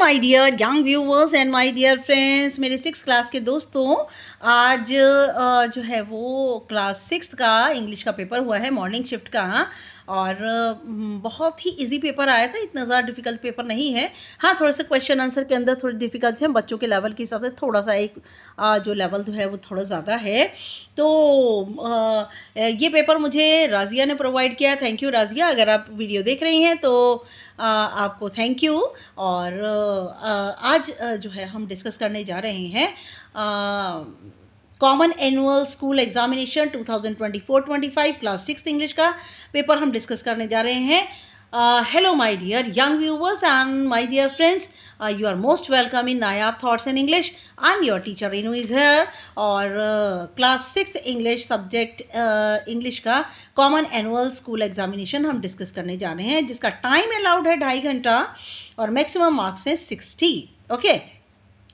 My dear young viewers and my dear friends, मेरे 6 class के दोस्तों। आज जो है वो क्लास 6 का इंग्लिश का पेपर हुआ है, मॉर्निंग शिफ्ट का। और बहुत ही इजी पेपर आया था, इतना ज़्यादा डिफ़िकल्ट पेपर नहीं है। हाँ, थोड़ा सा क्वेश्चन आंसर के अंदर थोड़ी डिफ़िकल्ट है, बच्चों के लेवल के हिसाब से थोड़ा सा एक जो लेवल जो है वो थोड़ा ज़्यादा है। तो ये पेपर मुझे राज़िया ने प्रोवाइड किया। थैंक यू राज़िया, अगर आप वीडियो देख रही हैं तो आपको थैंक यू। और आज जो है हम डिस्कस करने जा रहे हैं common annual school examination 2024-25 class 6 English का पेपर हम डिस्कस करने जा रहे हैं। Hello my dear young viewers and my dear friends, you are most welcome in Nayab Thoughts in English. I'm your teacher Renu is here. और class 6 English subject English का common annual school examination हम discuss करने जा रहे हैं, जिसका time allowed है 2.5 घंटा और मैक्सिमम मार्क्स हैं 60। ओके,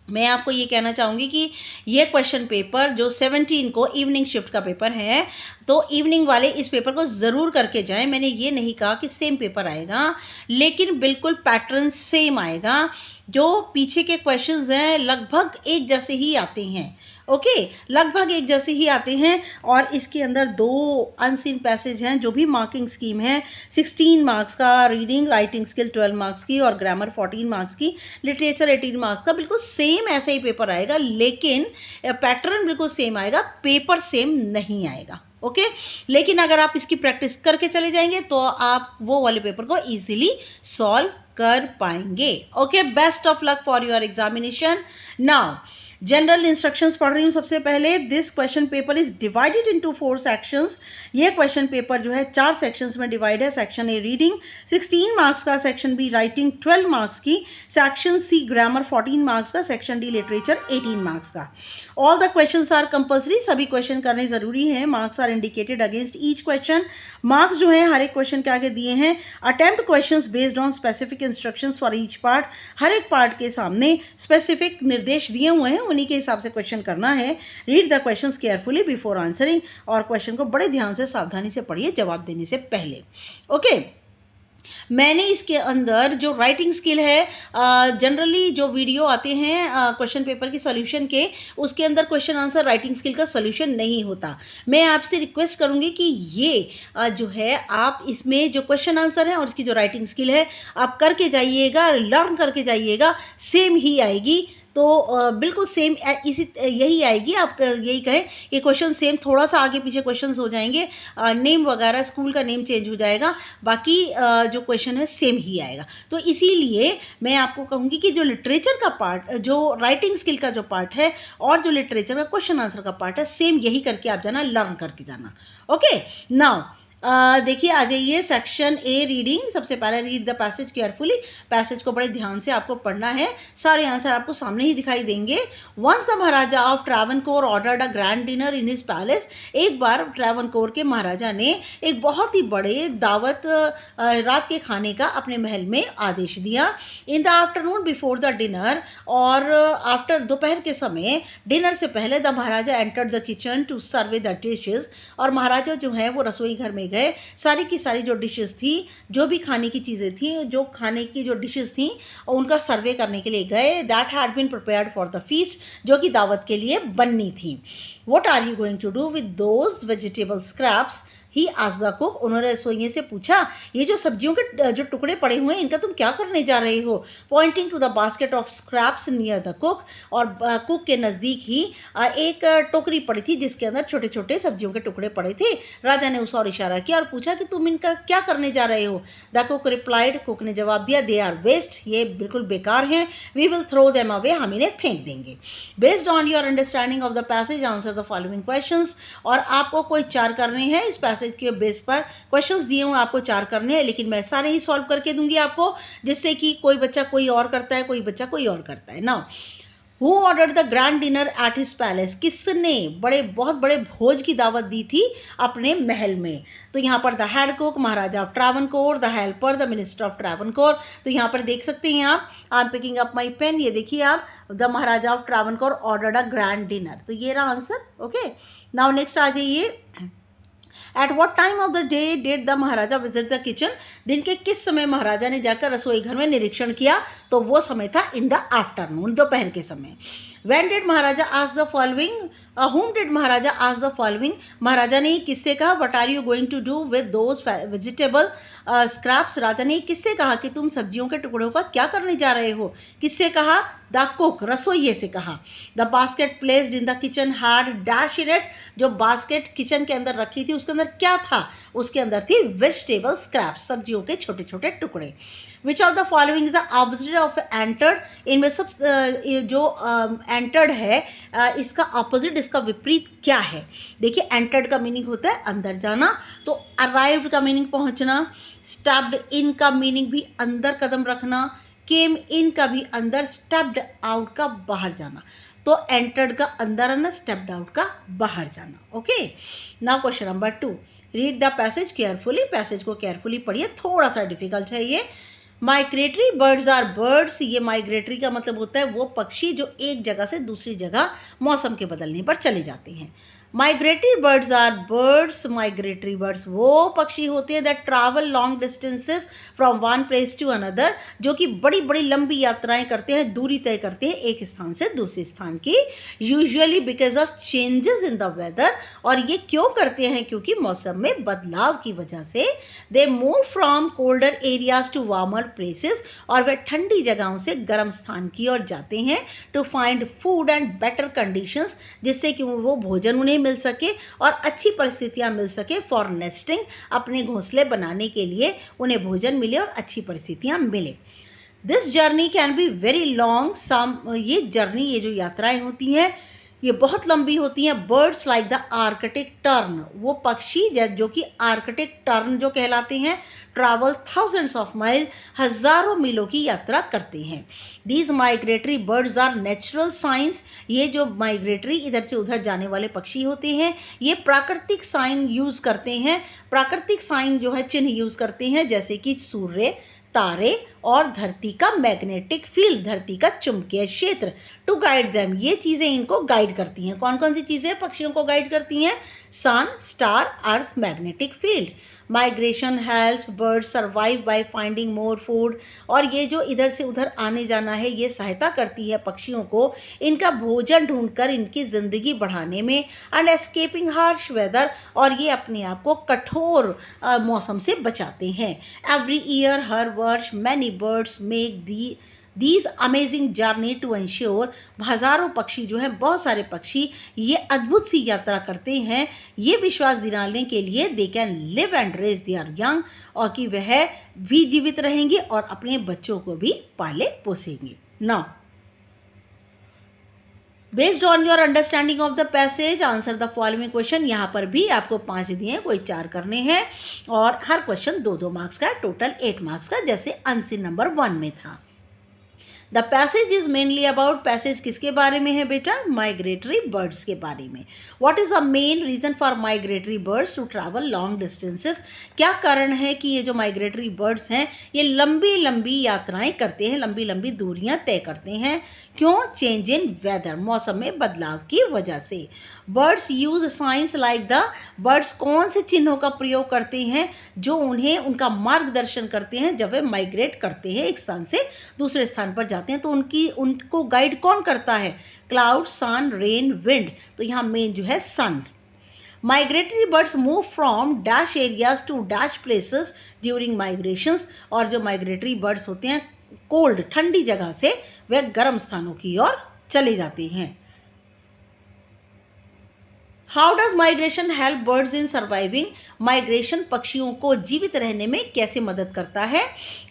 मैं आपको ये कहना चाहूँगी कि ये क्वेश्चन पेपर जो 17 को इवनिंग शिफ्ट का पेपर है, तो इवनिंग वाले इस पेपर को ज़रूर करके जाएं। मैंने ये नहीं कहा कि सेम पेपर आएगा, लेकिन बिल्कुल पैटर्न सेम आएगा। जो पीछे के क्वेश्चंस हैं लगभग एक जैसे ही आते हैं। ओके, लगभग एक जैसे ही आते हैं। और इसके अंदर 2 अनसीन पैसेज हैं जो भी मार्किंग स्कीम है। 16 मार्क्स का रीडिंग राइटिंग स्किल 12 मार्क्स की और ग्रामर 14 मार्क्स की, लिटरेचर 18 मार्क्स का। बिल्कुल सेम ऐसे ही पेपर आएगा, लेकिन पैटर्न बिल्कुल सेम आएगा, पेपर सेम नहीं आएगा। ओके, लेकिन अगर आप इसकी प्रैक्टिस करके चले जाएंगे तो आप वो वाले पेपर को इजीली सॉल्व कर पाएंगे। Okay, best of luck for your examination. Now general instructions पढ़ रही हूँ सबसे पहले। This question paper is divided into 4 sections. ये क्वेश्चन पेपर जो है 4 सेक्शंस में डिवाइड है। सेक्शन ए रीडिंग 16 मार्क्स का, सेक्शन बी राइटिंग 12 मार्क्स की, सेक्शन सी ग्रामर 14 मार्क्स का, सेक्शन डी लिटरेचर 18 मार्क्स का। All the questions are compulsory, सभी क्वेश्चन करने ज़रूरी हैं। Marks are indicated against each question. Marks जो है हर एक क्वेश्चन के आगे दिए हैं। Attempt questions based on specific instructions for each part. हर एक पार्ट के सामने स्पेसिफिक निर्देश दिए हुए हैं, उन्हीं के हिसाब से क्वेश्चन करना है। Read the questions carefully before answering, और क्वेश्चन को बड़े ध्यान से सावधानी से पढ़िए जवाब देने से पहले। ओके, मैंने इसके अंदर जो राइटिंग स्किल है, जनरली जो वीडियो आते हैं क्वेश्चन पेपर के सॉल्यूशन के, उसके अंदर क्वेश्चन आंसर राइटिंग स्किल का सॉल्यूशन नहीं होता। मैं आपसे रिक्वेस्ट करूंगी कि ये जो है आप इसमें जो क्वेश्चन आंसर है और इसकी जो राइटिंग स्किल है आप करके जाइएगा, लर्न करके जाइएगा, सेम ही आएगी। तो बिल्कुल सेम इसी यही आएगी। आप यही कहें कि क्वेश्चन सेम, थोड़ा सा आगे पीछे क्वेश्चंस हो जाएंगे, नेम वगैरह स्कूल का नेम चेंज हो जाएगा, बाकी जो क्वेश्चन है सेम ही आएगा। तो इसीलिए मैं आपको कहूँगी कि जो लिटरेचर का पार्ट, जो राइटिंग स्किल का जो पार्ट है और जो लिटरेचर का क्वेश्चन आंसर का पार्ट है, सेम यही करके आप जाना, लर्न करके जाना। ओके, नाउ देखिए, आ जाइए सेक्शन ए रीडिंग। सबसे पहले read the passage carefully. Passage को बड़े ध्यान से आपको पढ़ना है, सारे आंसर आपको सामने ही दिखाई देंगे। Once the Maharaja of Travancore ordered a grand dinner in his palace. एक बार ट्रैवनकोर के महाराजा ने एक बहुत ही बड़े दावत रात के खाने का अपने महल में आदेश दिया। In the afternoon before the dinner, और आफ्टर दोपहर के समय, डिनर से पहले, the maharaja entered the kitchen to survey the dishes. और महाराजा जो है वो रसोई घर में गए, सारी की सारी जो डिशेस थी, जो भी खाने की चीज़ें थी, जो खाने की जो डिशेस थी, उनका सर्वे करने के लिए गए। That had been prepared for the feast, जो कि दावत के लिए बननी थी। What are you going to do with those vegetable scraps, he asked the cook. उन्होंने रसोइये से पूछा, ये जो सब्जियों के जो टुकड़े पड़े हुए हैं, इनका तुम क्या करने जा रहे हो? Pointing to the basket of scraps near the cook. और कुक के नज़दीक ही एक टोकरी पड़ी थी जिसके अंदर छोटे छोटे सब्जियों के टुकड़े पड़े थे। राजा ने उस और इशारा किया और पूछा कि तुम इनका क्या करने जा रहे हो? द कुक रिप्लाइड, कुक ने जवाब दिया, दे आर वेस्ट, ये बिल्कुल बेकार हैं, we will throw them away, हम इन्हें फेंक देंगे। Based on your understanding of the passage answer the following questions. और आपको कोई 4 करने हैं, इस पैसेज के बेस पर क्वेश्चंस दिए हुए आपको 4 करने हैं, लेकिन मैं सारे ही सॉल्व करके दूंगी आपको, जिससे कि कोई बच्चा कोई और करता है, कोई बच्चा कोई और करता है। Now, who ordered the grand dinner at his palace. किसने बहुत बड़े भोज की दावत दी थी अपने महल में? तो यहाँ पर the head cook, Maharaja of Travancore, the helper, the minister of Travancore. तो यहाँ पर देख सकते हैं आप, I am picking up my pen, ये देखिए आप, the Maharaja of Travancore ordered a grand dinner. तो ये रहा आंसर। ओके, नाउ नेक्स्ट आ जाइए। At what time of the day did the Maharaja visit the kitchen, दिन के किस समय महाराजा ने जाकर रसोई घर में निरीक्षण किया, तो वो समय था इन द आफ्टरनून, दोपहर के समय। When did Maharaja ask the following? Whom did Maharaja ask the following? महाराजा ने किससे कहा What are you going to do with those vegetable scraps? राजा ने किससे कहा कि तुम सब्जियों के टुकड़ों का क्या करने जा रहे हो? किससे कहा? द कुक, रसोइये से कहा। The basket placed in the kitchen had dash in it, जो बास्केट किचन के अंदर रखी थी उसके अंदर क्या था? उसके अंदर थी वेजिटेबल स्क्रैप्स, सब्जियों के छोटे छोटे टुकड़े। Which of the following is the opposite of entered, इनमें सब जो एंटर्ड है इसका ऑपोजिट, इसका विपरीत क्या है? देखिए एंटर्ड का मीनिंग होता है अंदर जाना, तो अराइव्ड का मीनिंग पहुंचना, स्टेप्ड इन का मीनिंग भी अंदर कदम रखना, केम इन का भी अंदर, स्टेप्ड आउट का बाहर जाना। तो एंटर्ड का अंदर आना, स्टेप्ड आउट का बाहर जाना। Okay, now question number 2, read the passage carefully, passage को केयरफुली पढ़िए, थोड़ा सा डिफिकल्ट है ये। माइग्रेटरी बर्ड्स आर बर्ड्स, ये माइग्रेटरी का मतलब होता है वो पक्षी जो एक जगह से दूसरी जगह मौसम के बदलने पर चले जाते हैं। Migratory birds are birds, migratory birds वो पक्षी होते हैं that travel long distances from one place to another, जो कि बड़ी बड़ी लंबी यात्राएं करते हैं, दूरी तय करते हैं एक स्थान से दूसरे स्थान की, usually because of changes in the weather, और ये क्यों करते हैं? क्योंकि मौसम में बदलाव की वजह से। They move from colder areas to warmer places, और वे ठंडी जगहों से गर्म स्थान की ओर जाते हैं, to find food and better conditions, जिससे कि वो भोजन उन्हें मिल सके और अच्छी परिस्थितियां मिल सके, फॉर नेस्टिंग, अपने घोंसले बनाने के लिए उन्हें भोजन मिले और अच्छी परिस्थितियां मिले। This journey can be very long, ये जर्नी, ये जो यात्राएं होती हैं ये बहुत लंबी होती हैं। Birds like the Arctic tern, वो पक्षी जो कि आर्कटिक टर्न जो कहलाते हैं, ट्रैवल थाउजेंड्स ऑफ माइल, हज़ारों मीलों की यात्रा करते हैं। These migratory birds are natural science, ये जो माइग्रेटरी इधर से उधर जाने वाले पक्षी होते हैं ये प्राकृतिक साइन यूज़ करते हैं, प्राकृतिक साइन जो है चिन्ह यूज़ करते हैं, जैसे कि सूर्य, तारे और धरती का मैग्नेटिक फील्ड, धरती का चुंबकीय क्षेत्र, टू गाइड देम, ये चीज़ें इनको गाइड करती हैं। कौन कौन सी चीज़ें पक्षियों को गाइड करती हैं? Sun, star, earth, magnetic field. Migration helps birds survive by finding more food, और ये जो इधर से उधर आने जाना है ये सहायता करती है पक्षियों को इनका भोजन ढूंढकर इनकी ज़िंदगी बढ़ाने में, एंड एस्केपिंग हार्श वेदर, और ये अपने आप को कठोर मौसम से बचाते हैं। एवरी ईयर हर वर्ष many birds make these amazing journey to ensure, हज़ारों पक्षी जो हैं, बहुत सारे पक्षी ये अद्भुत सी यात्रा करते हैं ये विश्वास दिलाने के लिए they can live and raise their young, और कि वह भी जीवित रहेंगे और अपने बच्चों को भी पाले पोसेंगे। Now based on your understanding of the passage answer the following question. यहाँ पर भी आपको 5 दिए हैं, कोई 4 करने हैं, और हर क्वेश्चन 2-2 मार्क्स का, टोटल 8 मार्क्स का, जैसे आंसर नंबर 1 में था। The passage is mainly about, passage किसके बारे में है बेटा? माइग्रेटरी बर्ड्स के बारे में। What is the main reason for migratory birds to travel long distances, क्या कारण है कि ये जो माइग्रेटरी बर्ड्स हैं ये लंबी लंबी यात्राएं करते हैं, लंबी लंबी दूरियां तय करते हैं? क्यों? चेंज इन वेदर, मौसम में बदलाव की वजह से। Buds used science like the, birds कौन से चिन्हों का प्रयोग करते हैं जो उन्हें उनका मार्गदर्शन करते हैं जब वे माइग्रेट करते हैं, एक स्थान से दूसरे स्थान पर जाते हैं, तो उनको गाइड कौन करता है? क्लाउड, सन, रेन, विंड, तो यहाँ मेन जो है sun. Migratory birds move from dash areas to dash places during migrations, और जो माइग्रेटरी बर्ड्स होते हैं कोल्ड, ठंडी जगह से वे गर्म स्थानों की ओर चले जाते हैं। How does migration help birds in surviving, migration पक्षियों को जीवित रहने में कैसे मदद करता है?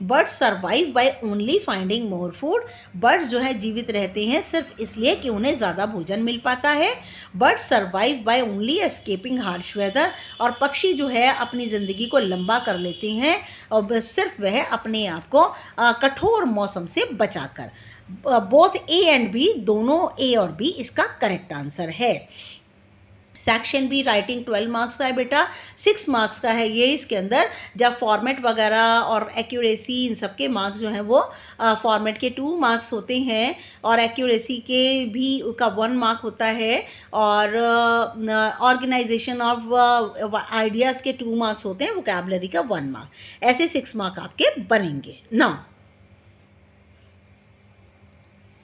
Birds survive by only finding more food, birds जो है जीवित रहते हैं सिर्फ इसलिए कि उन्हें ज़्यादा भोजन मिल पाता है। Birds survive by only escaping harsh weather, और पक्षी जो है अपनी ज़िंदगी को लंबा कर लेते हैं और सिर्फ वह अपने आप को कठोर मौसम से बचाकर। बोथ ए एंड बी, दोनों ए और बी इसका करेक्ट आंसर है। सेक्शन बी राइटिंग 12 मार्क्स का है बेटा, 6 मार्क्स का है ये। इसके अंदर जब फॉर्मेट वगैरह और एक्यूरेसी इन सब के मार्क्स जो हैं वो फॉर्मेट के 2 मार्क्स होते हैं और एक्यूरेसी के भी का 1 मार्क होता है और ऑर्गेनाइजेशन ऑफ आइडियाज़ के 2 मार्क्स होते हैं, वोकैबुलरी का 1 मार्क। ऐसे 6 मार्क आपके बनेंगे ना।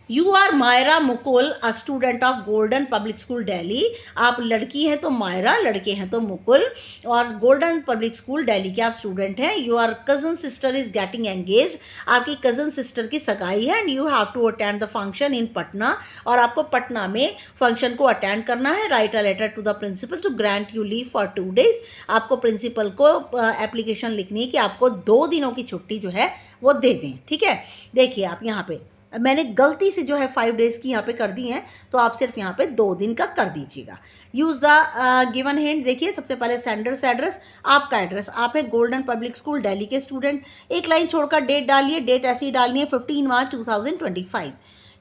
You are Myra Mukul, a student of golden public school Delhi. आप लड़की हैं तो मायरा, लड़के हैं तो मुकुल, और गोल्डन पब्लिक स्कूल दिल्ली के आप स्टूडेंट हैं। Your cousin sister is getting engage, आपकी कज़न सिस्टर की सगाई है। And you have to attend the function in Patna, और आपको पटना में फंक्शन को अटेंड करना है। Write a letter to the principal to grant you leave for 2 days। आपको प्रिंसिपल को एप्लीकेशन लिखनी है कि आपको 2 दिनों की छुट्टी जो है वो दे दें। ठीक है, देखिए आप यहाँ पे मैंने गलती से जो है 5 days की यहाँ पे कर दी हैं, तो आप सिर्फ यहाँ पे 2 दिन का कर दीजिएगा। Use the given hint. देखिए सबसे पहले सेंडर्स एड्रेस, आपका एड्रेस, आप है गोल्डन पब्लिक स्कूल दिल्ली के स्टूडेंट। एक लाइन छोड़कर डेट डालिए, डेट ऐसी डालनी है 15 मार्च 2025।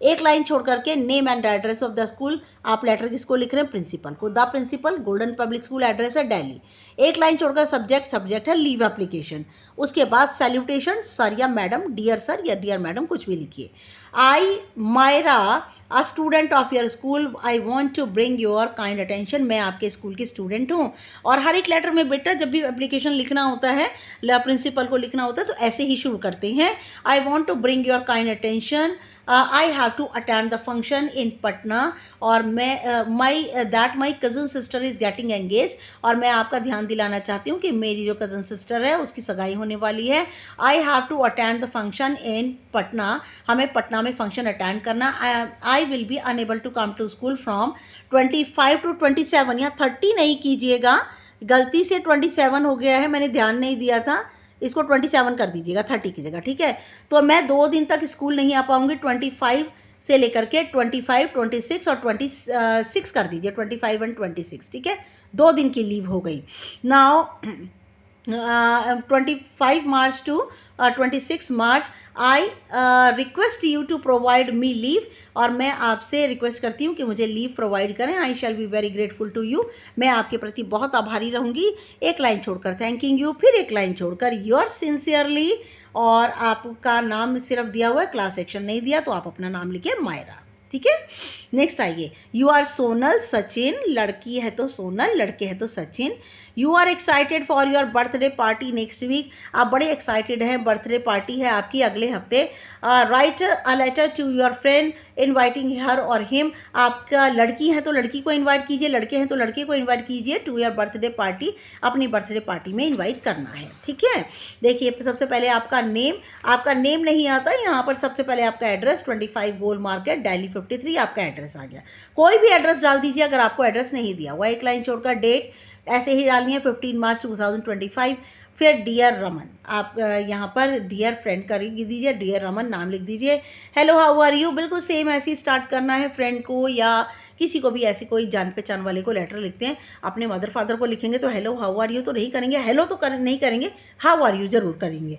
एक लाइन छोड़ करके name and address of the school, आप लेटर किसको लिख रहे हैं, प्रिंसिपल को। The principal golden public school, address है दिल्ली। एक लाइन छोड़कर सब्जेक्ट, सब्जेक्ट है लीव एप्लीकेशन। उसके बाद सैल्यूटेशन, सर या मैडम, डियर सर या डियर मैडम, कुछ भी लिखिए। I Myra, a student of your school, I want to bring your kind attention, मैं आपके स्कूल की स्टूडेंट हूँ। और हर एक लेटर में बेटा जब भी एप्लीकेशन लिखना होता है, प्रिंसिपल को लिखना होता है, तो ऐसे ही शुरू करते हैं। I want to bring your kind attention, I have to attend the function in Patna, और मैं my cousin sister is getting engage, और मैं आपका ध्यान दिलाना चाहती हूँ कि मेरी जो कज़न सिस्टर है उसकी सगाई होने वाली है। I have to attend the function in Patna, हमें पटना में फंक्शन अटेंड करना। I will be unable to come to school from 25 to 27, यहाँ 30 नहीं कीजिएगा, गलती से 27 हो गया है, मैंने ध्यान नहीं दिया था, इसको 27 कर दीजिएगा 30 की जगह। ठीक है, तो मैं 2 दिन तक स्कूल नहीं आ पाऊँगी। 25 से लेकर के 25, 26 और 26 कर दीजिए, 25 and 26। ठीक है, 2 दिन की लीव हो गई। Now 25 March to 26 March, I request you to provide me leave, और मैं आपसे रिक्वेस्ट करती हूँ कि मुझे लीव प्रोवाइड करें। I shall be very grateful to you, मैं आपके प्रति बहुत आभारी रहूँगी। एक लाइन छोड़कर थैंकिंग यू, फिर एक लाइन छोड़कर योर सिंसियरली, और आपका नाम सिर्फ दिया हुआ है, क्लास सेक्शन नहीं दिया, तो आप अपना नाम लिखिए मायरा। ठीक है, नेक्स्ट आइए। यू आर सोनल सचिन, लड़की है तो सोनल, लड़के हैं तो Sachin. You are excited for your birthday party next week, आप बड़े एक्साइटेड हैं, बर्थडे पार्टी है आपकी अगले हफ्ते। Write a letter to your friend inviting her or him, आपका लड़की है तो लड़की को इनवाइट कीजिए, लड़के हैं तो लड़के को इनवाइट कीजिए टू योर बर्थडे पार्टी, अपनी बर्थडे पार्टी में इन्वाइट करना है। ठीक है, देखिए सबसे पहले आपका नेम नहीं आता, यहाँ पर सबसे पहले आपका एड्रेस 25 गोल मार्केट दिल्ली 53, आपका एड्रेस आ गया। कोई भी एड्रेस डाल दीजिए अगर आपको एड्रेस नहीं दिया हुआ। एक लाइन छोड़कर डेट ऐसे ही डालनी है 15 मार्च 2025। फिर डियर रमन, आप यहाँ पर डियर फ्रेंड कर दीजिए, डियर रमन नाम लिख दीजिए। हेलो हाउ आर यू, बिल्कुल सेम ऐसे ही स्टार्ट करना है। फ्रेंड को या किसी को भी ऐसे कोई जान पहचान वाले को लेटर लिखते हैं, अपने मदर फादर को लिखेंगे तो हेलो हाउ आर यू तो नहीं करेंगे, हेलो तो नहीं करेंगे, हाउ आर यू ज़रूर करेंगे।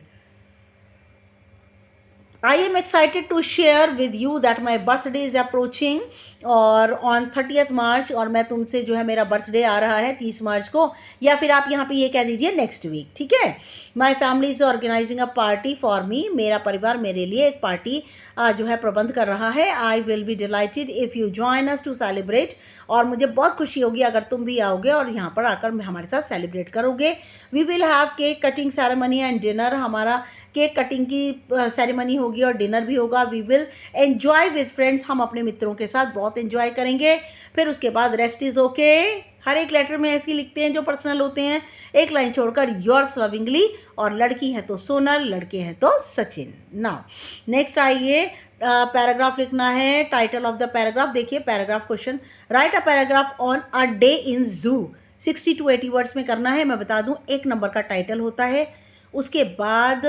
I am excited to share with you that my birthday is approaching, और on 30th मार्च, और मैं तुमसे जो है मेरा बर्थडे आ रहा है 30 मार्च को, या फिर आप यहाँ पे ये कह दीजिए नेक्स्ट वीक। ठीक है, my family is organising a party for me, मेरा परिवार मेरे लिए एक पार्टी जो है प्रबंध कर रहा है। I will be delighted if you join us to celebrate, और मुझे बहुत खुशी होगी अगर तुम भी आओगे और यहाँ पर आकर हमारे साथ सेलिब्रेट करोगे। We will have cake cutting ceremony and dinner, हमारा केक कटिंग की सेरेमनी होगी और डिनर भी होगा। We will enjoy with friends, हम अपने मित्रों के साथ बहुत एंजॉय करेंगे। फिर उसके बाद रेस्ट इज़ ओके, हर एक लेटर में ऐसे लिखते हैं जो पर्सनल होते हैं। एक लाइन छोड़कर योर्स लविंगली, और लड़की है तो सोनल, लड़के हैं तो सचिन। नाउ नेक्स्ट आइए, पैराग्राफ लिखना है। टाइटल ऑफ द पैराग्राफ, देखिए paragraph question, right a paragraph on a day in जू, 60 to 80 वर्ड्स में करना है। मैं बता दूं 1 नंबर का टाइटल होता है, उसके बाद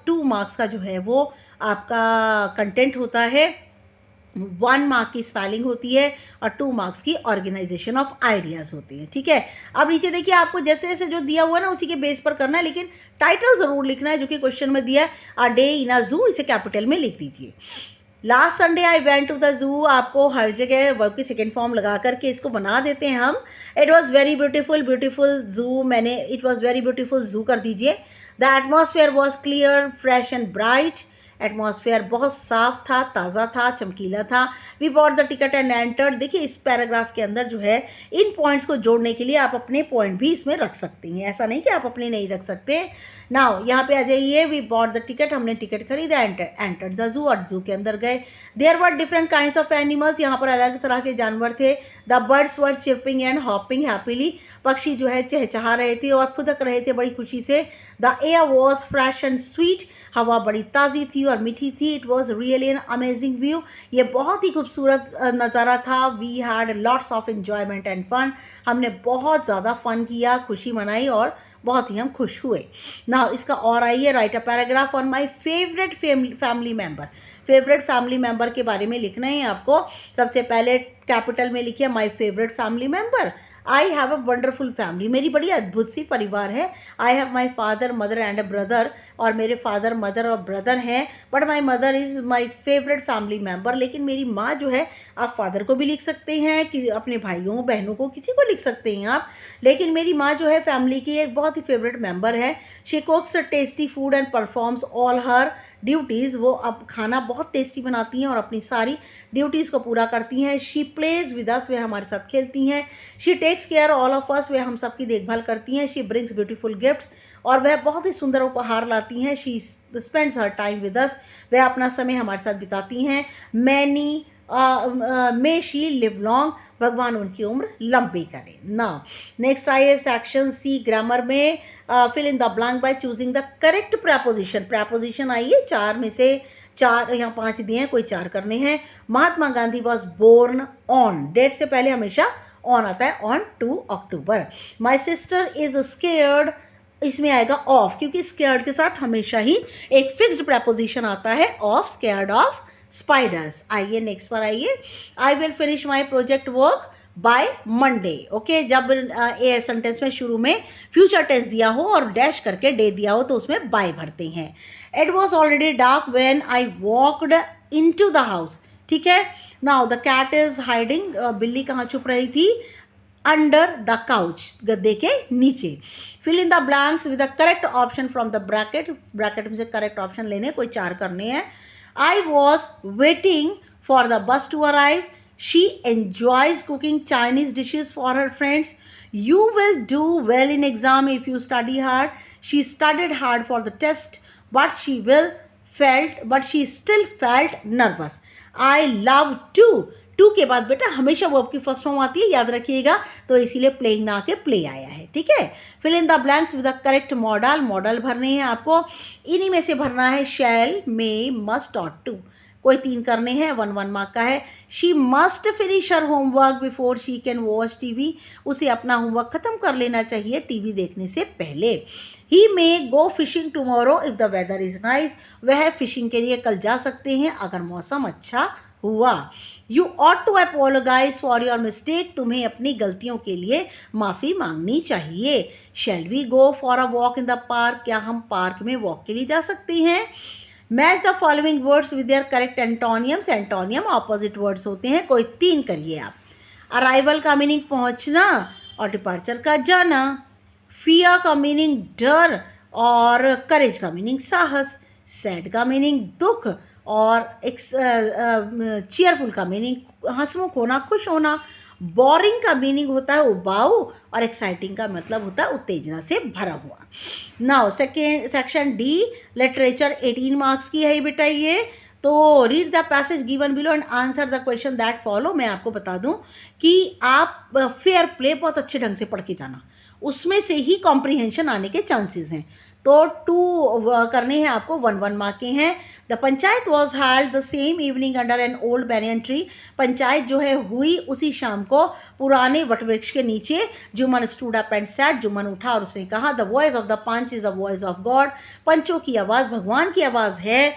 2 मार्क्स का जो है वो आपका कंटेंट होता है, 1 मार्क की स्पेलिंग होती है, और 2 मार्क्स की ऑर्गेनाइजेशन ऑफ आइडियाज़ होती है। ठीक है, अब नीचे देखिए आपको जैसे जैसे जो दिया हुआ है ना उसी के बेस पर करना है, लेकिन टाइटल ज़रूर लिखना है जो कि क्वेश्चन में दिया है। अ डे इन अ जू, इसे कैपिटल में लिख दीजिए। Last Sunday I went to the zoo. आपको हर जगह वर्ब की सेकेंड फॉर्म लगा करके इसको बना देते हैं हम। It was very beautiful, beautiful zoo, मैंने it was very beautiful zoo कर दीजिए। The atmosphere was clear, fresh and bright. Atmosphere बहुत साफ था, ताज़ा था, चमकीला था। We bought the ticket and entered. देखिए इस पैराग्राफ के अंदर जो है इन पॉइंट्स को जोड़ने के लिए आप अपने पॉइंट भी इसमें रख सकती हैं, ऐसा नहीं कि आप अपने नहीं रख सकते। नाउ यहाँ पे आ जाइए, वी बॉट द टिकट, हमने टिकट खरीदा, एंटर्ड द ज़ू, और ज़ू के अंदर गए। There were different kinds of animals, यहाँ पर अलग तरह के जानवर थे। The birds were chirping and hopping happily, पक्षी जो है चहचहा रहे थे और फुदक रहे थे बड़ी खुशी से। The air was fresh and sweet, हवा बड़ी ताज़ी थी और मीठी थी। It was really an amazing view, ये बहुत ही खूबसूरत नज़ारा था। We had lots of enjoyment and fun, हमने बहुत ज़्यादा फ़न किया, खुशी मनाई और बहुत ही हम खुश हुए। ना इसका और आइए, right a paragraph on my favourite family member. Favourite family member के बारे में लिखना है आपको। सबसे पहले कैपिटल में लिखिए my favourite family member. I have a wonderful family, मेरी बड़ी अद्भुत सी परिवार है। I have my father mother and a brother, और मेरे फादर मदर और ब्रदर हैं। But my mother is my favourite family member, लेकिन मेरी माँ जो है, आप फादर को भी लिख सकते हैं कि अपने भाइयों बहनों को किसी को लिख सकते हैं आप, लेकिन मेरी माँ जो है फैमिली की एक बहुत ही फेवरेट मेम्बर है। She कुक्स tasty food and performs all her duties, वो अब खाना बहुत टेस्टी बनाती हैं और अपनी सारी ड्यूटीज़ को पूरा करती हैं। शी प्लेज विद अस, वे हमारे साथ खेलती हैं। She takes care all of us, वे हम सब की देखभाल करती हैं। शी ब्रिंग्स ब्यूटीफुल गिफ्ट्स, और वह बहुत ही सुंदर उपहार लाती हैं। She spends her time with us, वह अपना समय हमारे साथ बिताती हैं। Many may she live long, भगवान उनकी उम्र लंबी करे। नाउ नेक्स्ट आइए सेक्शन सी, ग्रामर में fill in the blank by choosing the correct preposition. Preposition आइए, 4 में से 4, यहाँ 5 दिए हैं, कोई 4 करने हैं। Mahatma Gandhi was born on, date से पहले हमेशा ऑन आता है, on 2 October. My sister is scared, इसमें आएगा ऑफ, क्योंकि स्केयर्ड के साथ हमेशा ही एक फिक्स्ड प्रपोजिशन आता है, ऑफ, स्केयर्ड ऑफ स्पाइडर्स। आइए नेक्स्ट पर आइए, I will finish my project work by Monday. Okay, जब ए सेंटेंस में शुरू में फ्यूचर टेंस दिया हो और डैश करके डे दिया हो तो उसमें बाय भरते हैं। It was already dark when I walked into the house, ठीक है। Now the cat is hiding, बिल्ली कहाँ छुप रही थी, अंडर द काउच, गद्दे के नीचे। Fill in the blanks with the correct option from the bracket, bracket में से करेक्ट ऑप्शन लेने, कोई 4 करने हैं। I was waiting for the bus to arrive. She enjoys cooking Chinese dishes for her friends. You will do well in exam if you study hard. She studied hard for the test, but she still felt nervous. I love to. To के बाद बेटा हमेशा verb की first form आती है, याद रखिएगा, तो इसीलिए प्लेइंग ना के प्ले आया है, ठीक है। Fill in the blanks with the correct modal, modal भरने हैं आपको, इन्हीं में से भरना है शैल, मे, मस्ट और टू, कोई 3 करने हैं, 1 मार्क का है। She must finish her homework before she can watch TV, उसे अपना होमवर्क ख़त्म कर लेना चाहिए टीवी देखने से पहले। He may go fishing tomorrow if the weather is nice, वह फिशिंग के लिए कल जा सकते हैं अगर मौसम अच्छा हुआ। You ought to apologise for your mistake, तुम्हें अपनी गलतियों के लिए माफ़ी मांगनी चाहिए। Shall we go for a walk in the park, क्या हम पार्क में वॉक के लिए जा सकते हैं। Match the following words with their correct एंटोनियम्स, antonym opposite words होते हैं, कोई 3 करिए आप। अराइवल का मीनिंग पहुंचना और डिपार्चर का जाना। फियर का मीनिंग डर और करेज का मीनिंग साहस। सैड का मीनिंग दुख और चीयरफुल का मीनिंग हंसमुख होना, खुश होना। बोरिंग का मीनिंग होता है उबाऊ और एक्साइटिंग का मतलब होता है उत्तेजना से भरा हुआ। Now section D, literature, 18 marks की है बेटा ये। तो read the passage given below and answer the question that follow. मैं आपको बता दूं कि आप फेयर प्ले बहुत अच्छे ढंग से पढ़ के जाना, उसमें से ही कॉम्प्रीहेंशन आने के चांसेस हैं। तो 2 करने हैं आपको, 1 मार्क के हैं। The panchayat was held the same evening under an old banyan tree, panchayat जो है हुई उसी शाम को पुराने वटवृक्ष के नीचे। Jumman stood up and sat, Jumman उठा और उसने कहा the voice of the panch is the voice of God, पंचों की आवाज़ भगवान की आवाज़ है।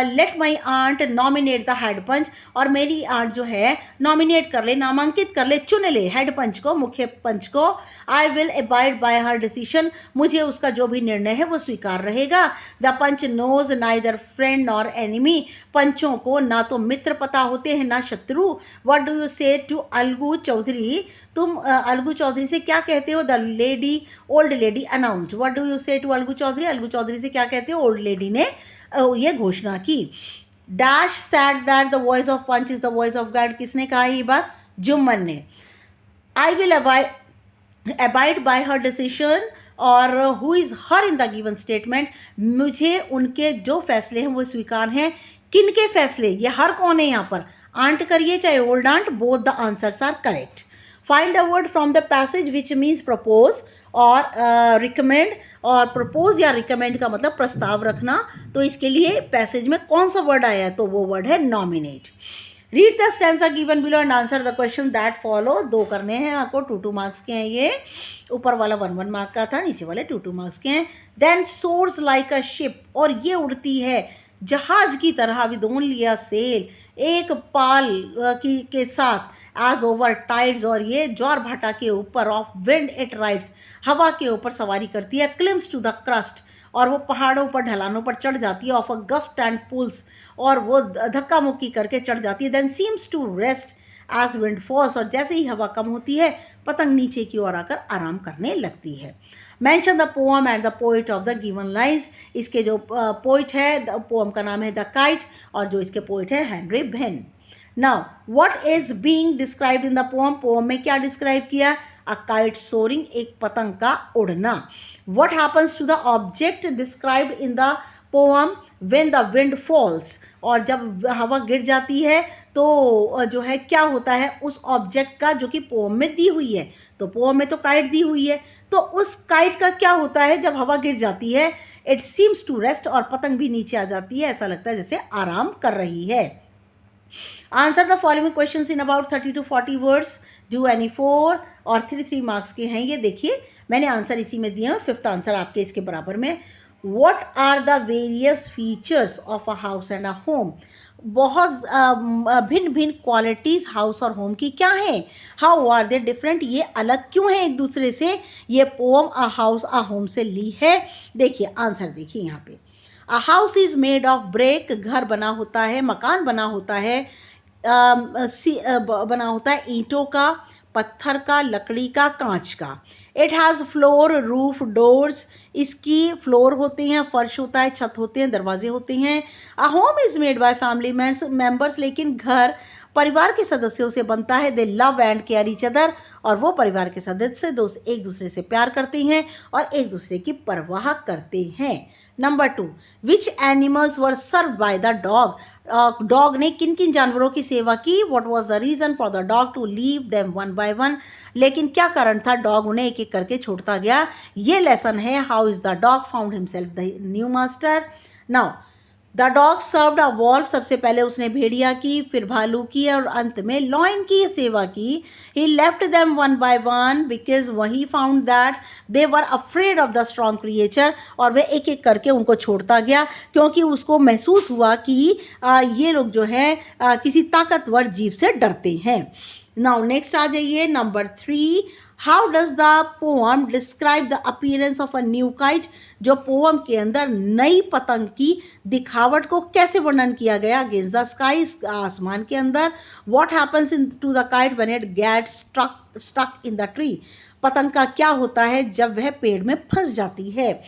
Let my aunt nominate the head panch, और मेरी आंट जो है नॉमिनेट कर ले, नामांकित कर ले, चुन ले हेड पंच को, मुख्य पंच को। आई will abide by her decision, मुझे उसका जो भी भी निर्णय है वो स्वीकार रहेगा। The panch knows neither friend और एनिमी, पंचों को ना तो मित्र पता होते हैं ना शत्रु। व्हाट डू यू से टू अलगू चौधरी, तुम अलगू चौधरी से क्या कहते हो? The lady old lady announced. What do you से टू अलगू चौधरी, अलगू चौधरी से क्या कहते हो? ओल्ड लेडी ने ये घोषणा की। Dash said that the voice of panch is the voice of God, किसने कहा ये बात? जुम्मन ने। I will abide by her decision और who is her in the given statement, मुझे उनके जो फैसले हैं वो स्वीकार हैं। किन के फैसले? ये हर कौन है यहाँ पर? आंट करिए चाहे old aunt, both the answers are correct. Find a word from the passage which means propose और रिकमेंड, और प्रपोज या रिकमेंड का मतलब प्रस्ताव रखना। तो इसके लिए पैसेज में कौन सा वर्ड आया है? तो वो वर्ड है nominate. Read the stanza given below and answer the question that follow. 2 करने हैं आपको, 2 मार्क्स के हैं ये। ऊपर वाला 1 मार्क का था, नीचे वाले 2 मार्क्स के हैं। Then soars like a ship, और ये उड़ती है जहाज की तरह। विद ओनली अ सेल, एक पाल के साथ। एज ओवर टाइड्स, और ये ज्वार भाटा के ऊपर। ऑफ विंड इट राइड्स, हवा के ऊपर सवारी करती है। क्लिम्स टू द क्रस्ट, और वो पहाड़ों पर ढलानों पर चढ़ जाती है। Of a gust and pulls, और वो धक्का मुक्की करके चढ़ जाती है। Then seems to rest as wind falls, और जैसे ही हवा कम होती है पतंग नीचे की ओर आकर आराम करने लगती है। Mention the poem and the poet of the given lines, इसके जो पोइट है, पोअम का नाम है द काइट, और जो इसके पोइट है Henry Ben. Now what is being described in the poem, poem में क्या डिस्क्राइब किया? अ काइट सोरिंग, एक पतंग का उड़ना। What happens to the object described in the poem when the wind falls, और जब हवा गिर जाती है तो जो है क्या होता है उस ऑब्जेक्ट का, जो कि पोअम में दी हुई है। तो पोअम में तो काइट दी हुई है, तो उस काइट का क्या होता है जब हवा गिर जाती है? इट सीम्स टू रेस्ट, और पतंग भी नीचे आ जाती है, ऐसा लगता है जैसे आराम कर रही है। Answer the following questions in about 30 to 40 words, do any 4, और 3 मार्क्स के हैं ये। देखिए मैंने आंसर इसी में दिए हैं, 5th आंसर आपके इसके बराबर में। What are the various features of a house and a home, बहुत भिन्न भिन्न क्वालिटीज़ हाउस और होम की क्या हैं? हाउ आर दे डिफरेंट, ये अलग क्यों हैं एक दूसरे से? ये poem a house a home से ली है। देखिए आंसर देखिए यहाँ पे। A house is made of brick, घर बना होता है, मकान बना होता है, बना होता है ईंटों का, पत्थर का, लकड़ी का, कांच का। It has floor, roof, doors, इसकी फ्लोर होते हैं, फर्श होता है, छत होते हैं, दरवाजे होते हैं। A home is made by family members, लेकिन घर परिवार के सदस्यों से बनता है। दे love and care each other, और वो परिवार के सदस्य दोस्त एक दूसरे से प्यार करते हैं और एक दूसरे की परवाह करते हैं। Number 2, which animals were serve by the dog, dog ने किन किन जानवरों की सेवा की? What was the reason for the dog to leave them one by one, लेकिन क्या कारण था डॉग उन्हें एक एक करके छोड़ता गया? ये लेसन है how is the dog found himself the new master. Now the dog served a wolf, सबसे पहले उसने भेड़िया की, फिर भालू की, और अंत में लॉयन की सेवा की। He left them one by one because वही found that they were afraid of the strong creature, और वे एक एक करके उनको छोड़ता गया क्योंकि उसको महसूस हुआ कि ये लोग जो है किसी ताकतवर जीव से डरते हैं। नाउ नेक्स्ट आ जाइए number 3, how does the poem describe the appearance of a new kite, जो पोअम के अंदर नई पतंग की दिखावट को कैसे वर्णन किया गया? अगेंस्ट द स्काई, आसमान के अंदर। What happens in to the kite when it gets stuck in the tree, पतंग का क्या होता है जब वह पेड़ में फंस जाती है?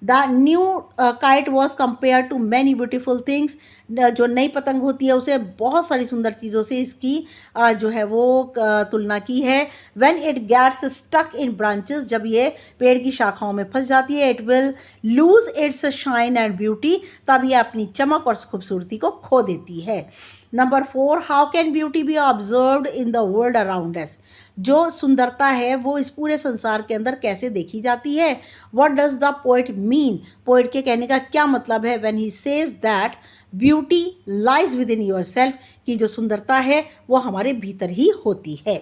The new kite was compare to many beautiful things, जो नई पतंग होती है उसे बहुत सारी सुंदर चीज़ों से इसकी जो है वो तुलना की है। When it gets stuck in branches, जब ये पेड़ की शाखाओं में फंस जाती है, it will lose its shine and beauty, तब ये अपनी चमक और खूबसूरती को खो देती है। Number 4, how can beauty B observed in the world around us, जो सुंदरता है वो इस पूरे संसार के अंदर कैसे देखी जाती है? What does the poet mean, poet के कहने का क्या मतलब है? When he says that beauty lies with in your self, कि जो सुंदरता है वो हमारे भीतर ही होती है।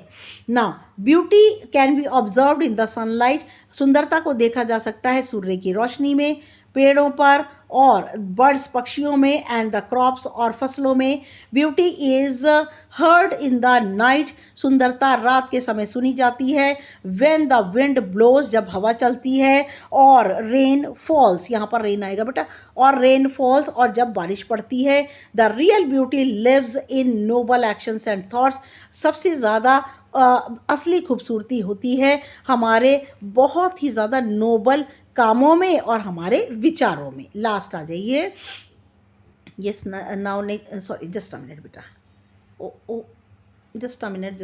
Now beauty can be observed in the sunlight, सुंदरता को देखा जा सकता है सूर्य की रोशनी में। पेड़ों पर और बर्ड्स पक्षियों में एंड द क्रॉप्स और फसलों में। Beauty is heard in the night, सुंदरता रात के समय सुनी जाती है। व्हेन द विंड ब्लोज, जब हवा चलती है। और रेन फॉल्स, यहाँ पर रेन आएगा बेटा, और रेन फॉल्स, और जब बारिश पड़ती है। The real beauty lives in noble actions and thoughts, सबसे ज़्यादा असली खूबसूरती होती है हमारे बहुत ही ज़्यादा नोबल कामों में और हमारे विचारों में। लास्ट आ जाइए। Yes now sorry just a minute बेटा, ओ जस्ट अ मिनट।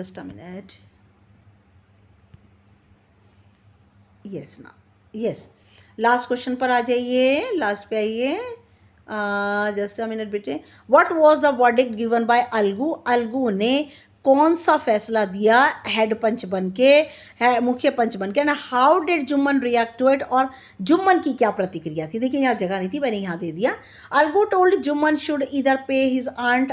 यस ना, यस लास्ट क्वेश्चन पर आ जाइए, लास्ट पे आइए। जस्ट अ मिनट बेटे। What was the verdict given by Algu, Algu ने कौन सा फैसला दिया हेड पंच बन के, मुख्य पंच बन के। And how did Jumman react to it, और जुम्मन की क्या प्रतिक्रिया थी। देखिए यहाँ जगह नहीं थी, मैंने यहाँ दे दिया। अलगू टोल्ड जुम्मन शुड इधर पे हिज आंट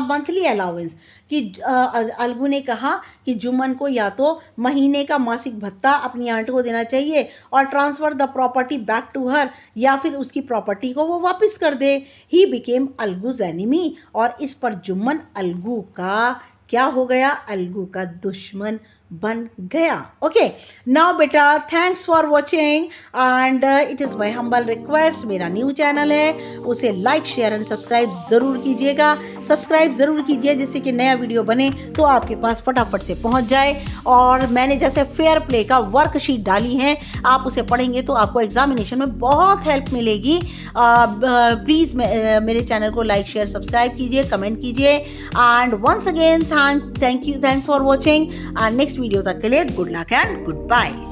मंथली अलाउंस, कि अलगू ने कहा कि जुम्मन को या तो महीने का मासिक भत्ता अपनी आंट को देना चाहिए और transfer the property back to her, या फिर उसकी प्रॉपर्टी को वो वापस कर दे। ही बिकेम अलगूज एनिमी, और इस पर जुम्मन अलगू का क्या हो गया, अलगू का दुश्मन बन गया। ओके नाउ बेटा, thanks for watching and it is my humble request, मेरा न्यू चैनल है, उसे लाइक शेयर एंड सब्सक्राइब ज़रूर कीजिएगा। सब्सक्राइब ज़रूर कीजिए जिससे कि नया वीडियो बने तो आपके पास फटाफट से पहुंच जाए। और मैंने जैसे फेयर प्ले का वर्कशीट डाली है, आप उसे पढ़ेंगे तो आपको एग्जामिनेशन में बहुत हेल्प मिलेगी। प्लीज़ मेरे चैनल को लाइक शेयर सब्सक्राइब कीजिए, कमेंट कीजिए। And once again thanks for watching. And next video तक के लिए good luck and good bye.